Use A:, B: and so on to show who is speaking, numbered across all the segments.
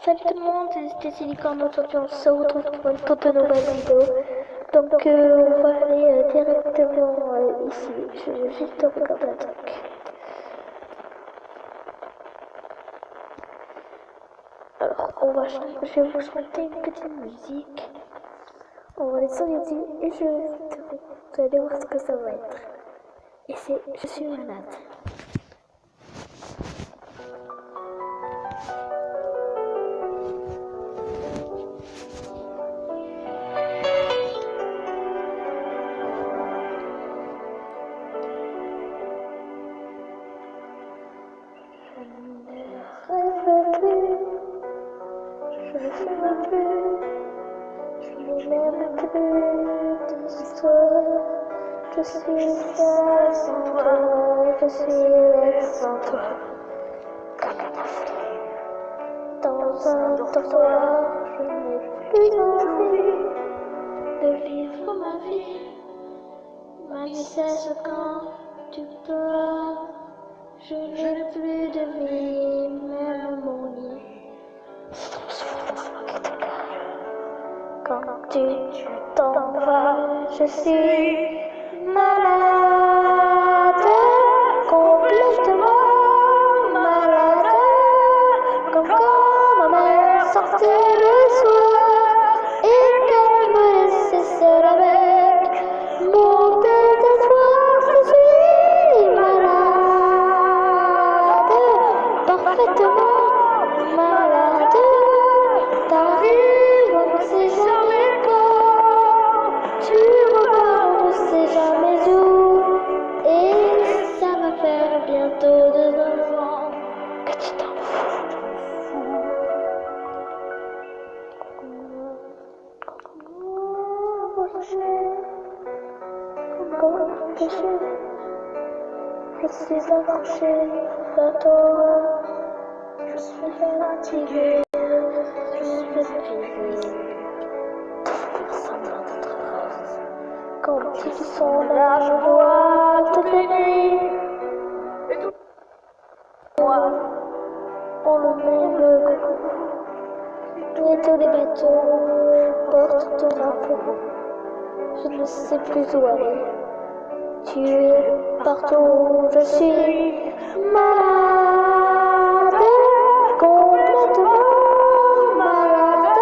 A: Salut tout le monde, c'était Silicon. Aujourd'hui on se retrouve pour une toute nouvelle vidéo. Donc on va aller directement ici. Je vais juste regarder un truc. Alors je vais vous chanter une petite musique. On va descendre ici et vous allez voir ce que ça va être. Et c'est Je suis malade. Je ne rêve plus, je n'ai même plus d'histoire. Je suis seule sans toi, je suis laide sans toi. Comme une folie, dans un dortoir, je n'ai plus envie de vivre ma vie. Ma vie cesse quand tu pars. Je n'ai plus de vie, même mon lit. Quand tu t'en vas, je suis malade, complètement malade, comme quand ma mère sortait le soir et qu'elle me laissait seule avec mon désespoir. Je suis malade, parfaitement malade. T'arrives, on ne sait jamais quand. Tu repars, on ne sait jamais où. Et ça va faire bientôt 2 ans que tu t'en fous. Comment empêcher? Je suis accrochée à toi. Je suis fatiguée. Je suis épuisée. Quand ils sont là, je vois toutes les nuits. Et tout moi, on le même goût. Et tous les bateaux portent ton drapeau. Je ne sais plus où aller. Tu es partout où je suis malade, complètement malade.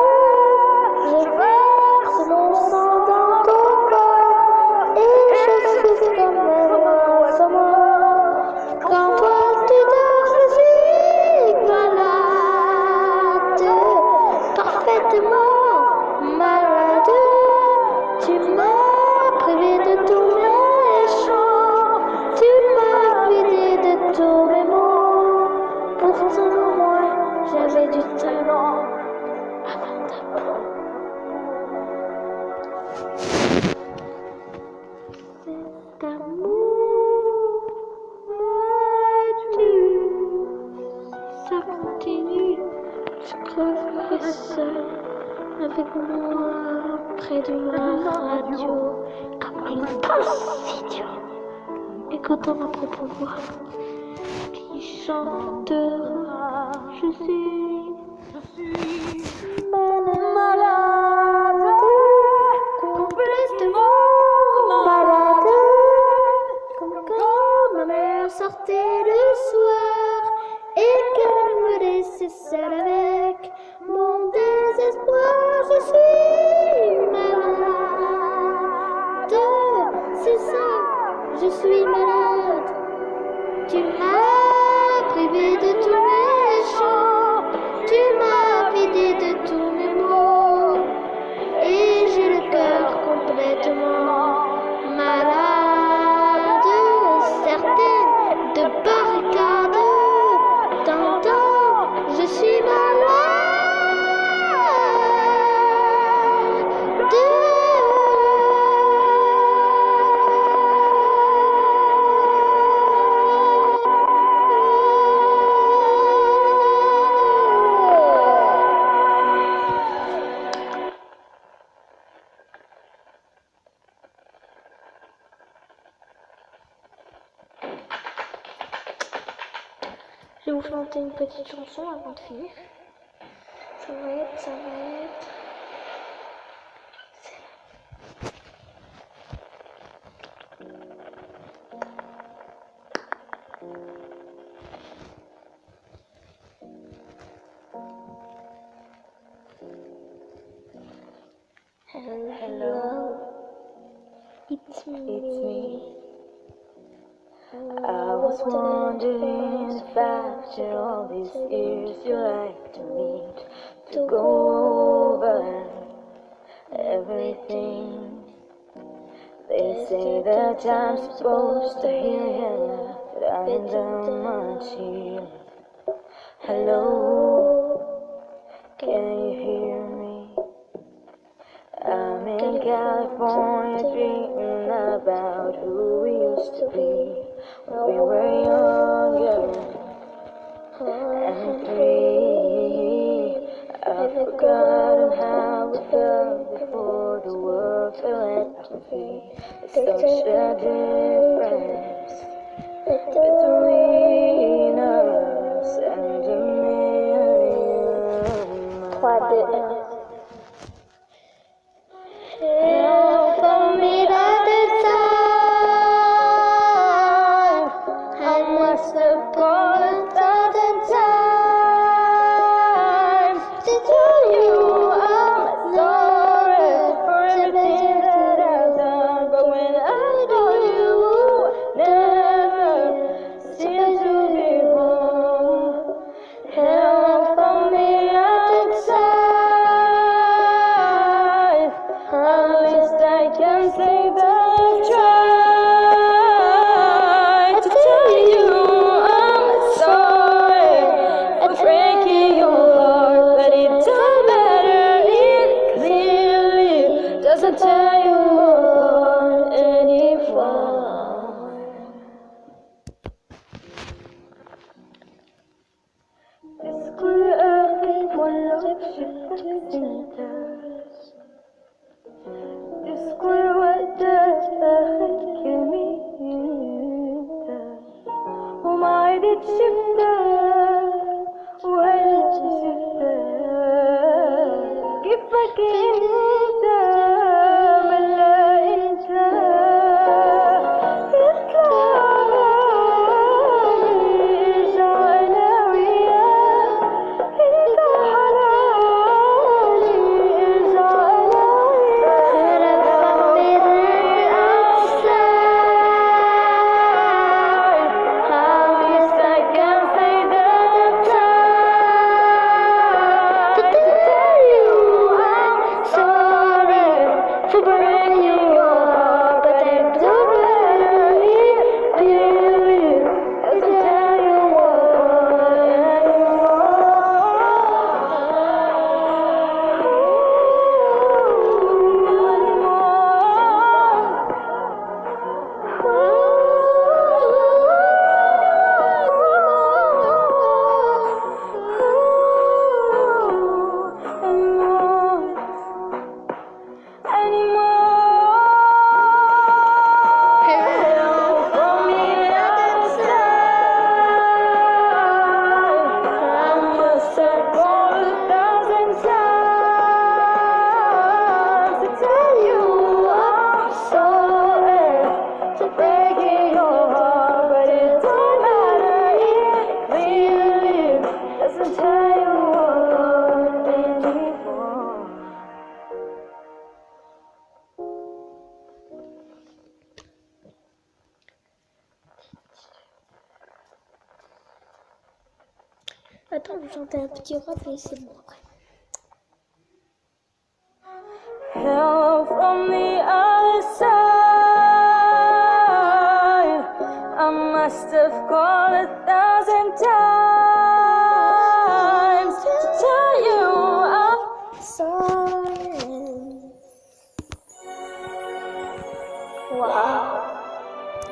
A: Je verse mon sang dans ton corps et je suis comme un oiseau mort. Quand toi tu dors, je suis malade, parfaitement malade. Tu m'as privé de tous mes chants, tu m'as vidé de tous mes mots. Pourtant moi j'avais du talent avant ta peau. Cet amour me tue. Si ça continue, je creverai seul avec moi près de ma radio, comme une passe idiot, écoutant ma propre voix qui chantera. Je suis malade, complètement malade, comme quand ma mère sortait le soir et qu'elle me laissait seule avec mon désespoir. Je suis malade, c'est ça, je suis malade. Tu m'as privé de tous mes chants, tu m'as vidé de tous mes mots, et j'ai le cœur complètement malade. Certaine de barricades, t'entends, je suis malade. Je vais vous chanter une petite chanson avant de finir. Ça va être, ça va être. Hello, it's me.
B: I was wondering if after all these years you like to meet, to go over everything. They say that I'm supposed to hear you, but I ain't done much here. Hello, can you hear me? I'm in California dreaming about who we used to be when we were younger and free. I've forgotten how it felt before the world fell at our feet. There's such a difference between us and a million miles.
A: For me at the time, I must have called 1,000 times to tell you I'm sorry for everything that I've done. But when I call you, never seem to be home. Help for me at the time. At least I can say that I've tried to tell you I'm sorry for breaking your heart, but it don't matter, it clearly doesn't tear you apart anymore.
B: Skulle ögat på loppskiftet sintas. Du skulle vara död kilometer. Om I ditt syfte och hennes syfte. Giffake inte, men inte.
A: Attends, vous chantez un petit rap et c'est bon après.
B: Hello from the other side. I must have called 1,000 times to tell you I'm
A: sorry. Wow.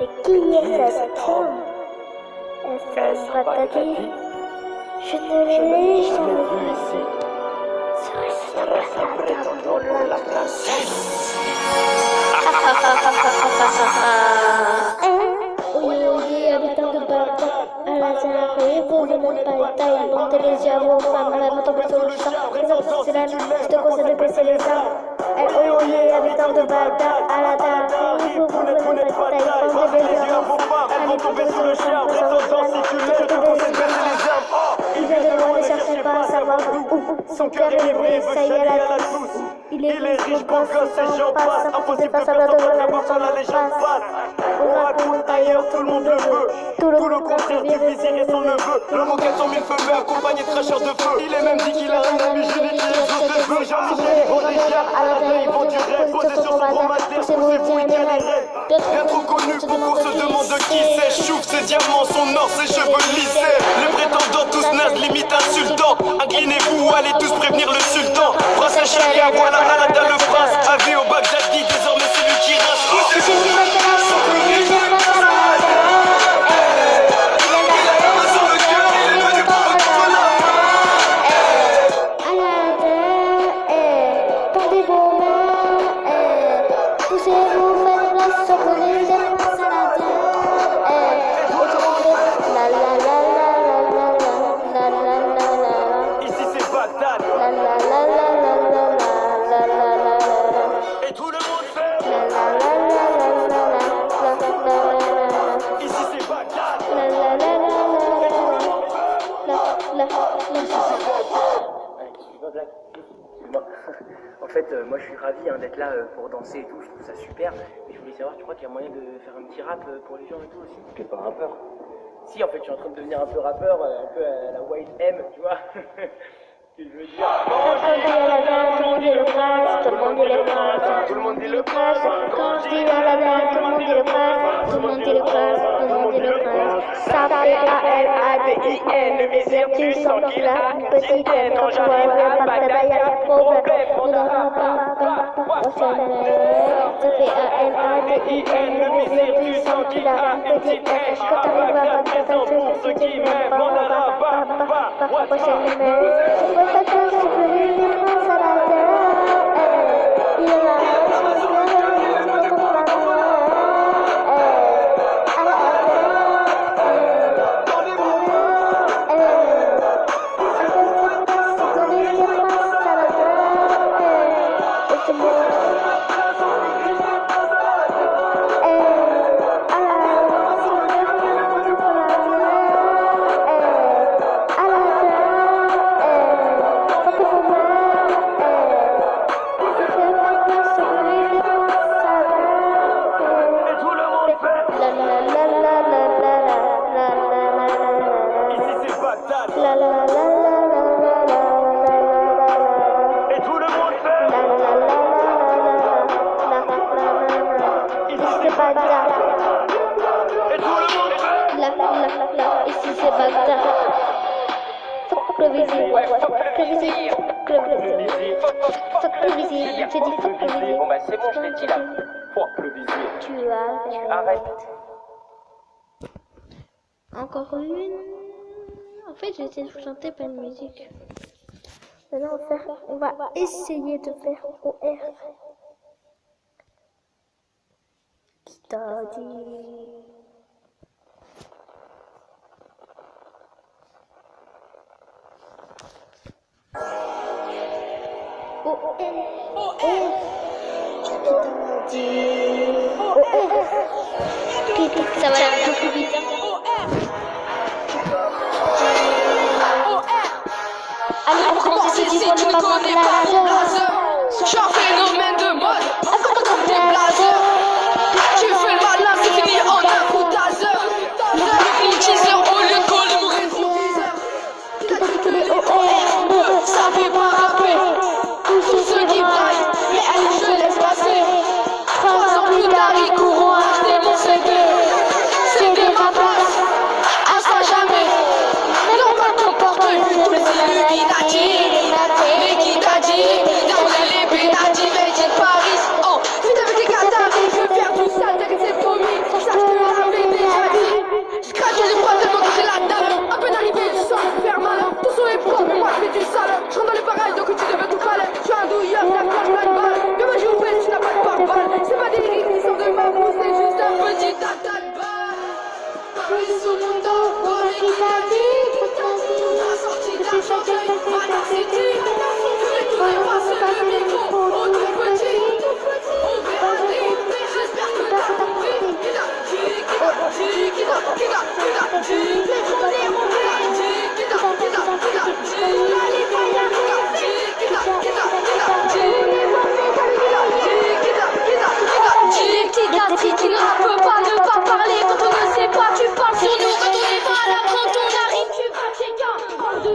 A: Et qui est cette femme? Est-ce Ratati? Je ne l'ai jamais vue ici. Serait-ce un prétendant pour la princesse? Oui, habitants de Bagdad, Al-Azhar, vous venez pas les tailles, montez les yeux à vos femmes, même tomber sur le champ, présente c'est la nuit, je te conseille de baisser les armes. Habitants de Bagdad, Al-Azhar, vous venez pas les tailles, montez les yeux à vos femmes, même tomber sur le champ, présente c'est la nuit, je te conseille de baisser les armes. Il vient de loin, ne cherchez pas à savoir où, son cœur est livré, ça y est la tous. Il est riche, beau gosse, et j'en passe, impossible de faire de l'amour sans la légende passe. On raconte ailleurs, tout le monde le veut, tout le contraire du vizir et son neveu. L'homme auquel 100 000 feux accompagné de cracheurs de feu. Il est même dit qu'il a un ami juré qui exauce des vœux. Jean-Michel, Baudrillard, Aladdin, ils vont du rêve, posé sur son dromadaire, c'est vous et bien rêve. Bien trop connu pour qu'on se demande qui c'est. Chouf, ses diamants, son or, ses cheveux lissés. Les prétendants tous nazes, limite insultants. Inclinez-vous, allez tous prévenir le sultan. Prince Sharia, voilà Aladdin le prince. Avis au Baghdadi, désormais c'est lui qui rase.
C: En fait, moi je suis ravi d'être là pour danser et tout, je trouve ça super. Mais je voulais savoir, tu crois qu'il y a moyen de faire un petit rap pour les gens et tout aussi?
D: T'es pas rappeur?
C: Si, en fait, je suis en train de devenir un peu rappeur, un peu à la White M, tu vois. Ce que je veux dire.
A: Tout le monde dit le prince, tout le monde dit le prince,
C: Tout le monde dit le prince.
A: quand je dis Aladdin, tout le monde dit le prince, tout le monde dit le prince, tout le monde dit le prince. Ça fait A-L-A-D-I-N, le vizir, tu sens qu'il a une petite haine. Quand je vois le Bagdad, y'a des problèmes, on n'entend pas au sommet. Ça fait A-L-A-D-I-n, le vizir, tu sens qu'il a une petite haine. Quand t'arrives à Bagdad, ceux qui m'aiment pas, on va pas au sommet. Peut-être que c'est plus des princes à la terre. Il est là. Ici c'est Bagdad. Fuck le vizir. Fuck le vizir. Fuck le vizir. J'ai dit fuck le vizir.
C: Bon bah c'est bon, je l'ai dit là. Fuck le vizir.
A: Tu
C: Arrête.
A: Encore une. En fait, j'ai essayé de chanter plein de musique. Maintenant, on va essayer de faire OR. Qui t'a dit? Ça va aller un peu plus vite. Allez, on commence ici, si tu ne connais pas mon blazer. Je suis un phénomène de mode, comme des blazers. Tu fais le malin, c'est fini en un coup d'azeur. Avec mon teaser au lieu de coller mon rétroviseur. Que les OR, ça fait pas rapper. Tous ceux qui braillent, mais allez, je laisse passer. 3 ans plus tard, ils courront acheter mon CD. C'est des rapaces, à ça jamais. Mais non, pas ton porte-vue, tous les Illuminati. Mais qui t'a dit, dans les Pénati.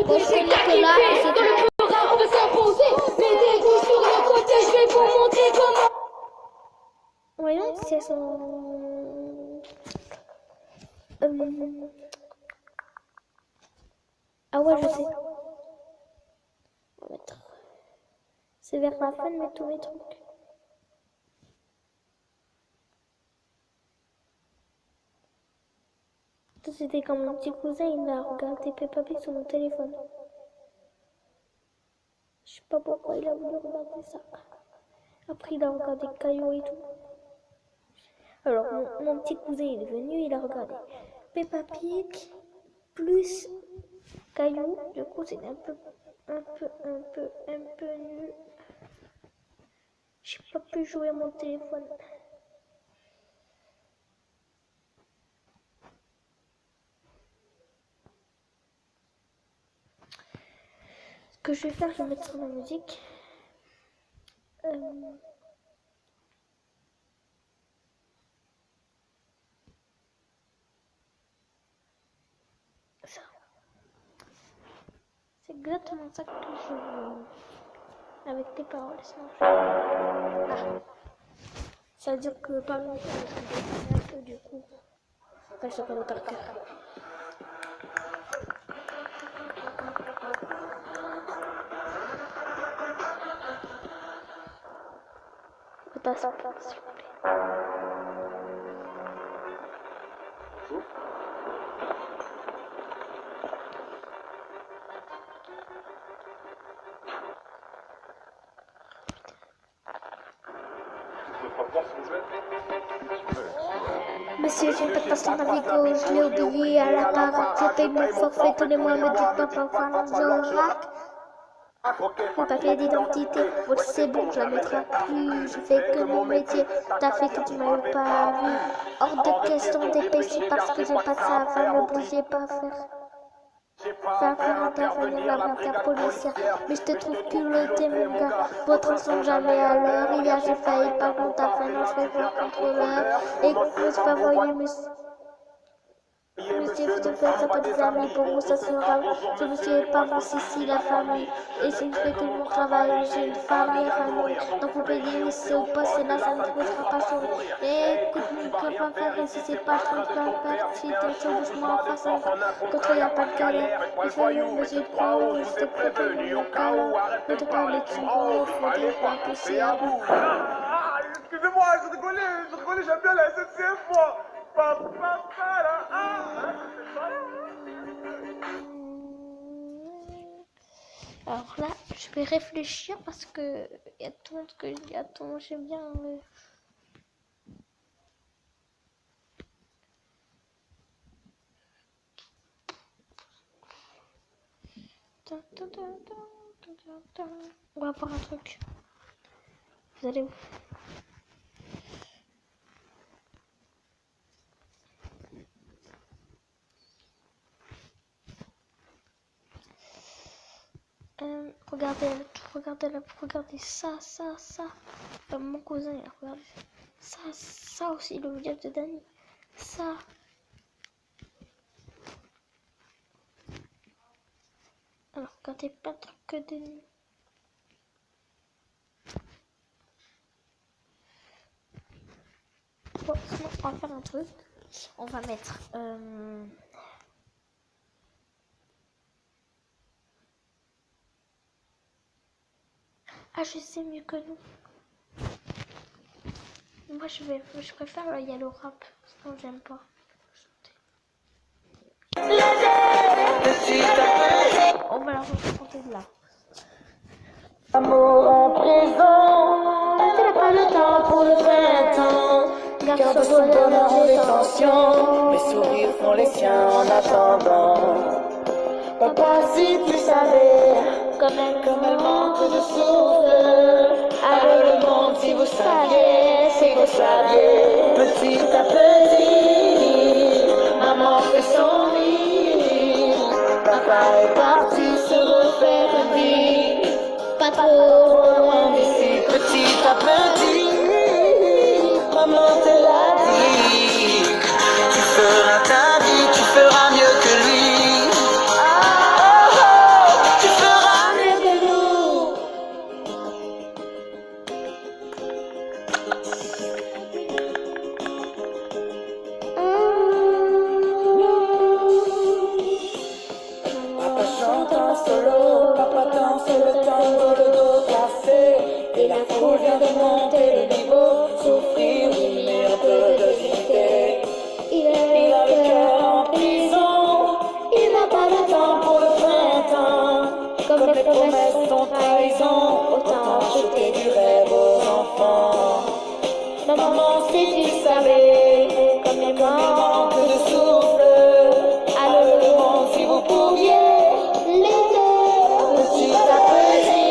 A: Moi, je connais que là, et c'est tout.
D: Le rap peut s'imposer. Mettez-vous sur le côté, je vais vous montrer comment.
A: Voyons si elles sont... Ah ouais, je sais. On va mettre... C'est vers la fin de mettre tous mes trucs. Ça, c'était quand mon petit cousin, il a regardé Peppa Pig sur mon téléphone. Je sais pas pourquoi il a voulu regarder ça. Après, il a regardé Caillou et tout. Alors, mon petit cousin, il est venu, il a regardé Peppa Pig plus Caillou. Du coup, c'est un peu nul. J'ai pas pu jouer à mon téléphone. Ce que je vais faire, je vais mettre sur la musique. Ça. C'est exactement ça que je veux. Avec tes paroles, sinon je... Ah. Ça dure que pas longtemps, parce que je vais un peu du coup. Enfin, je sais pas le par cœur. Je passe en place, s'il vous plaît. Monsieur, j'ai pas de passe-temps Navigo, je l'ai oublié à la part. J'ai payé mon forfait, tous les mois, me dites pas parfois l'enzorac. Mon papier d'identité, bon c'est bon, je la mettrai plus. Je fais que mon métier, t'as fait que tu m'as pas vu. Hors de question dépêché parce que j'ai pas ça, enfin ne bougez pas, faire intervenir la mafia policière. Mais je te trouve culotté mon gars, vos trains sont jamais à l'heure. Hier j'ai failli pas contre ta fin, non je fais pas contrôleur. Et que je pas voyer monsieur, vous te faites ça pas des amis, pour vous ça sera. Je me suis pas vous si la famille. Et si je fais tout mon travail, j'ai une famille. Donc vous payez ici au poste et là ça ne posera pas sur. Et écoute, ne peux pas faire, et si c'est pas je ne peux pas faire. Si t'es chaud, doucement en face, contre il n'y a pas de galère. Il faut me j'ai pas où, je t'ai prévenu au cas où. Ne te parler de son gros, faudrait pas pousser à bout.
E: Excusez-moi, je rigolais, j'aime bien la SNCF, moi.
A: Alors là, je vais réfléchir parce que il y a tout le monde que je dis. Attends, j'aime bien. On va voir un truc. Vous allez où? Regardez ça. Enfin, mon cousin, il a regardé ça aussi, le village de Dani. Ça. Alors, regardez pas de trucs que de nuit. Bon, sinon, on va faire un truc. On va mettre... Ah, je sais mieux que nous. Moi, je préfère le yellow rap. Sinon, j'aime pas. On va la chanter de là.
B: Amour en prison, t'as pas le temps pour le printemps. Garde le bonheur en détention. Mes sourires font les siens en attendant. Papa, si tu savais, comme elle manque de souffle. Avec le monde, si vous saviez, petit à petit, maman fait son lit. Papa est parti se refaire une vie. Pas trop loin d'ici, petit à petit, maman te l'a dit. Tu feras ta vie, tu feras mieux que lui. Oh, oh, chantant solo. Papa danse le tango, le dos cassé. Et la foule vient de monter le niveau. Souffrir, oui, mais un peu de dignité. Il a le cœur en prison. Il n'a pas le temps pour le printemps. Comme les promesses sont trahison, autant acheter du rêve aux enfants. Maman, si tu savais, comme il manque de souffle, allez le monde si vous pouviez, les deux, petit à petit.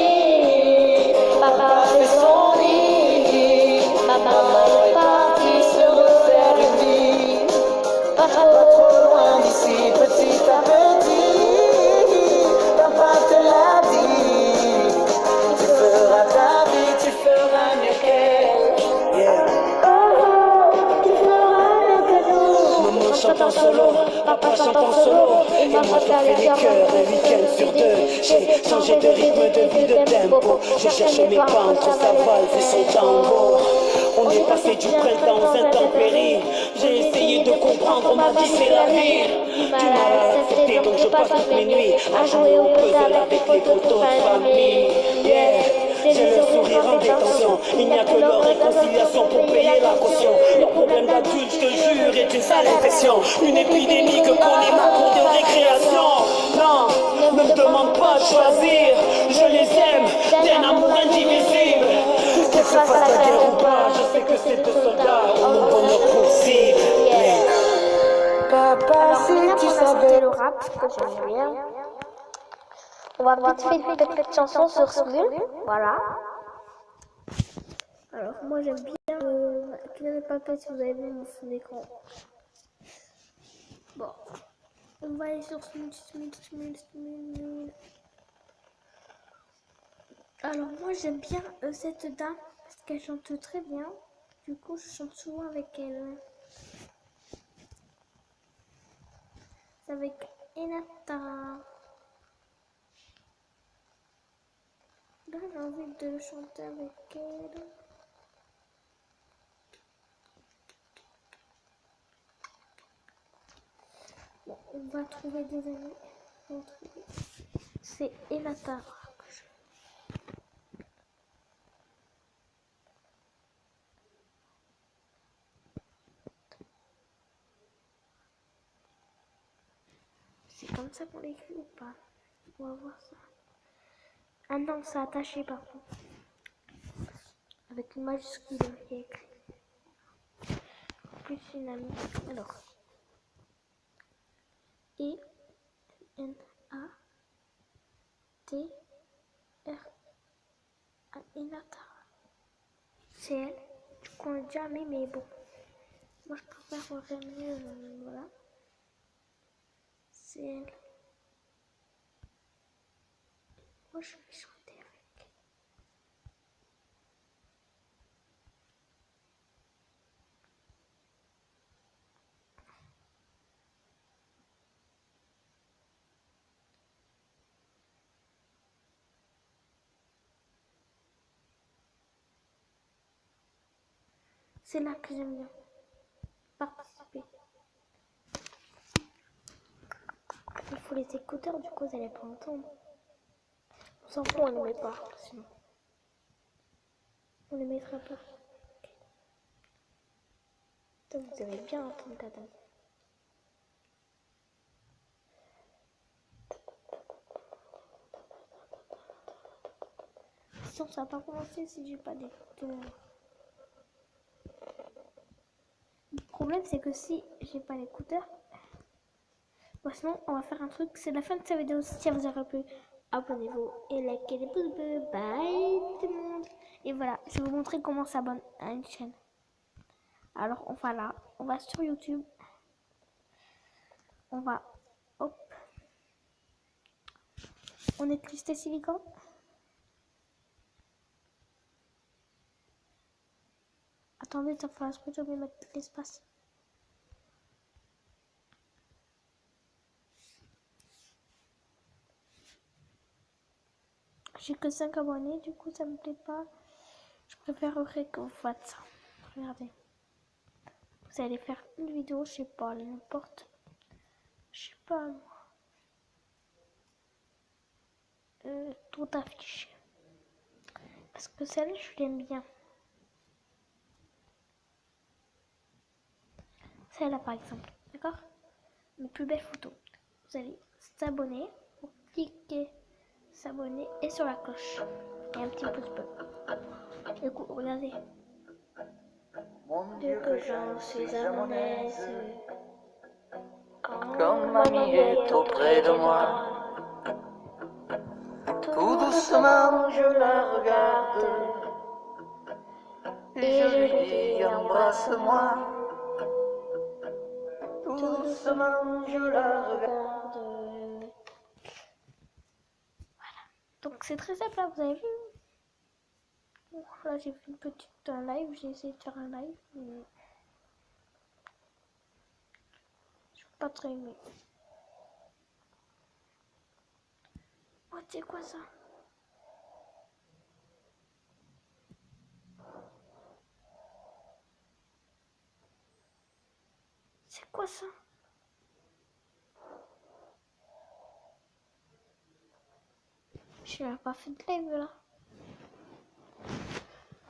B: Papa fait son lit, maman est partie se refaire une vie. Pas trop loin d'ici, petit à petit. Papa te l'a dit, tu feras ta vie, tu feras mieux qu'elle. Maman chante en solo, papa chante en solo. Et moi je fais les chœurs un week-end sur deux. J'ai changé de rythme, de vie, de tempo. Je cherche mes pas entre sa valse et son tango. On est passé du printemps aux intempéries. J'ai essayé de comprendre, on m'a dit c'est la vie. Du mal à l'accepter, donc je passe toutes mes nuits à jouer au puzzle avec les photos de famille. Yeah. J'ai le sourire en détention. Il n'y a que leur réconciliation pour payer la caution. Le problème d'adulte, je te jure, est une sale infection. Une épidémie que connaît ma cour de récréation. Non, ne me demande pas de choisir. Je les aime d'un amour indivisible. Que se fasse la guerre ou pas, je sais que ces deux soldats ont mon bonheur pour cible. Papa, si tu savais.
A: Le rap, que j'aime bien. On va vite faire une petite chanson sur Smule, voilà. Alors moi j'aime bien Kylian Mbappé si vous avez vu mon fond d'écran. Bon, on va aller sur Smule. Alors moi j'aime bien cette dame parce qu'elle chante très bien. Du coup je chante souvent avec elle. C'est avec Enata. Là, j'ai envie de le chanter avec elle. Bon, on va trouver des amis. C'est Enata. C'est comme ça qu'on l'écrit ou pas? On va voir ça. Ah non, c'est attaché par contre. Avec une majuscule qui est écrit. Plus une amie. Alors. E-N-A-T-R-A. Enata. C'est elle. Du coup, on l'a déjà mis, mais bon. Moi, je préfère mieux. Voilà. C'est elle. Moi, je vais chanter avec. C'est là que j'aime bien participer. Il faut les écouteurs, du coup, vous n'allez pas entendre. On s'en fout, on ne les met pas, sinon. On les mettra pas. Donc, vous allez bien entendre la dame. Sinon, ça va pas commencer si j'ai pas d'écouteurs. Le problème, c'est que si j'ai pas l'écouteur, bon, sinon, on va faire un truc. C'est la fin de cette vidéo. Si elle vous a plu, abonnez-vous et likez les pouces bleus. Bye tout le monde. Et voilà, je vais vous montrer comment s'abonne à une chaîne. Alors, on va là. On va sur YouTube. On va, hop. On écrit Stacy Licorne. Attendez, ça fera je vais mettre l'espace. J'ai que 5 abonnés, du coup ça me plaît pas. Je préférerais que vous faites ça. Regardez. Vous allez faire une vidéo, je sais pas, n'importe. Je sais pas moi. tout afficher. Parce que celle-là, je l'aime bien. Celle-là, par exemple. D'accord? Mes plus belles photos. Vous allez s'abonner. Vous cliquez s'abonner et sur la cloche. Et un petit pouce bleu. Écoute, regardez.
B: Mon Dieu que j'en suis à mon aise.
A: Quand
B: Mamie est auprès de moi. Tout doucement je la regarde. Et je lui dis embrasse-moi. Tout doucement je la regarde.
A: Donc c'est très simple, là, vous avez vu? Bon, là j'ai fait une petite live, j'ai essayé de faire un live, mais je suis pas très aimé. Oh, c'est quoi ça? C'est quoi ça? Je n'ai pas fait de live là.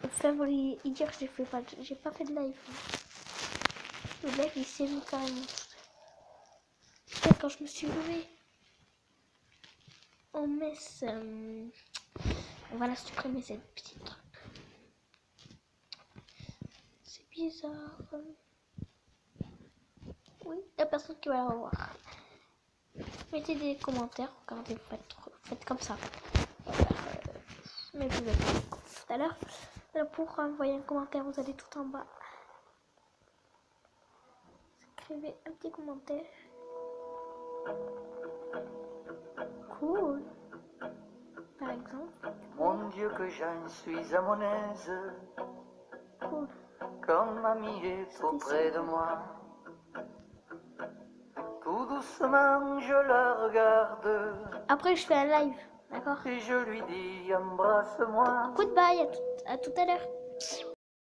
A: Enfin, hier j'ai pas fait de live. Le live il s'est mis carrément. Et quand je me suis levée en messe, on va la supprimer cette petite truc. C'est bizarre. Oui, il n'y a personne qui va la revoir. Mettez des commentaires, regardez, vous faites comme ça. Mais vous avez tout à l'heure. Pour envoyer un commentaire, vous allez tout en bas. Écrivez un petit commentaire. Cool. Par exemple.
B: Mon Dieu que j'en suis à mon aise.
A: Cool.
B: Quand mamie est auprès de moi. Tout doucement je la regarde.
A: Après, je fais un live. D'accord?
B: Et je lui dis embrasse-moi.
A: Goodbye, à tout à l'heure.